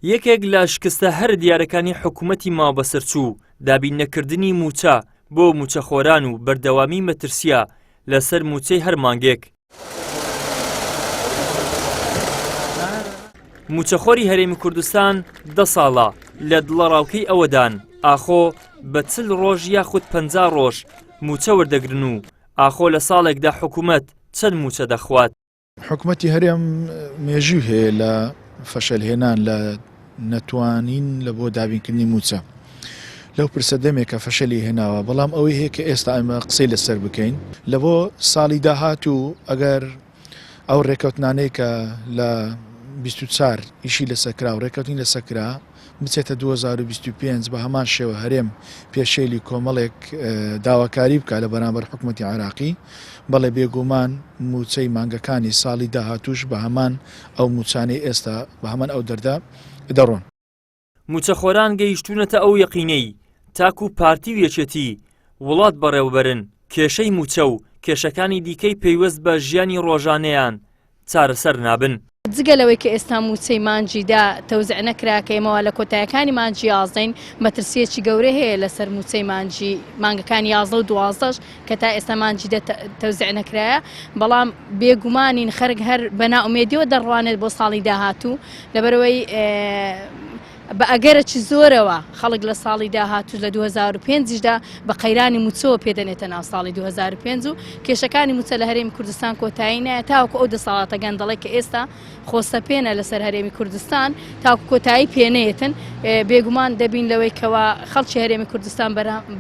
یەکێک لە شکستە هەر دیارەکانی حکوومەتی ماوبەسەرچوو دابینەکردنی موچە بۆ موچەخۆران و بەردەوامی مەترسیە لەسەر موچەی هەر مانگێک. موچەخۆری هەرێمی کوردستان 10 ساڵە لە دڵەڕاوکەی ئەوەدان ئاخۆ بە 40 ڕۆژ یاخود 50 ڕۆژ موچە وەردەگرن و ئاخۆ لە ساڵێکدا حکوومەت چەند موچە دەخوات. حکوومەتی هەرێم مێژوو هەیە لە فەشەلهێنان لە نەتوانین لە بۆ دابینکردنی موچە. لەو پرسە دەمێکە فەشەلی هێناوە، بەڵام ئەوەی هەیە کە ئێستا ئەمە قسەی لەسەر بکەین لە بۆ ساڵی داهات و ئەگەر ئەو ڕێکەوتنانەی کە لە 24 ئیشی لەسەرکرا و ڕێکەوتنی لەسەرکرا بچێتە 2025 بە هەمان شێوە هەرێم پێشێلی کۆمەڵێک داواکاری بکە لە بەرامبەر حکوومەتی عێراقی، بەڵێ بێگومان موچەی مانگەکانی ساڵی داهاتوش بە هەمان ئەو موچانەی ئێستا بە هەمان ئەو دەردا دەڕۆن. موچەخۆران گەیشتوونەتە ئەو یەقینەی تاکو پارتی و یەکێتی وڵات بەڕێوەبەرن کێشەی موچە و کێشەکانی دیکەی پەیوەست بە ژیانی ڕۆژانەیان چارەسەر نابن. جگەلەوەی کە ئێستا موچەی مانجیدا تەوزیع نەکراکەیمەوە لە کۆتاییەکانی مانجی 11 مەترسیەکی گەورە هەیە لەسەر موچەی مانگەکانی 11 و 12 کە تا ئێستا مانجیدا تەوزیع نەکرایە، بەڵام بێگومانین خەرگ هەر بەناومێدیەوە دەڕوانێت بۆ ساڵی داهاتوو لەبەرەوەی بە ئەگەرەکی زۆرەوە خەڵک لە ساڵی داهاتوو لە 2005دا بە قەیرانی موچەوە پێدەنێتە ناو ساڵی 2005 و کێشەکانی موچە لە هەرێمی کوردستان کۆتایی نایە تاوەکو ئەو دەسەڵاتە گەندەڵی کە ئێستا خۆسەپێنە لەسەر هەرێمی کوردستان تاوەکو کۆتایی پێنێتن. بێگومان دەبین لەوەی کەوا خەڵکی هەرێمی کوردستان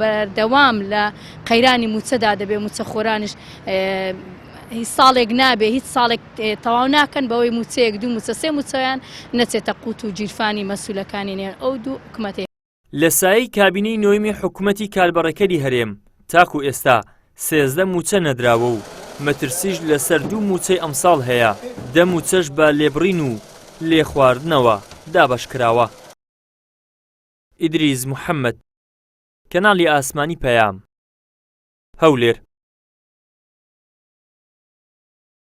بەردەوام لە قەیرانی موچەدا دەبێ موچەخۆرانش هیچ ساڵێک نابێ هیچ ساڵێک تەواو ناکەن بەوەی موچەیەک دوو موچە سێ موچەیان نەچێتە قوت و گیرفانی مەسوولەکانی نێن ئەو دوو حکومەتەیە. لە سایەی کابینەی نۆیمی حکوومەتی کاربەڕەکەری هەرێم تاکو ئێستا 13 موچە نەدراوە و مەترسیش لەسەر دوو موچەی ئەمساڵ هەیە، 10 موچەش بە لێبڕین و لێخواردنەوە دابەشکراوە. ئیدریس محەممەد، کەناڵی ئاسمانی پەیام، هەولێر.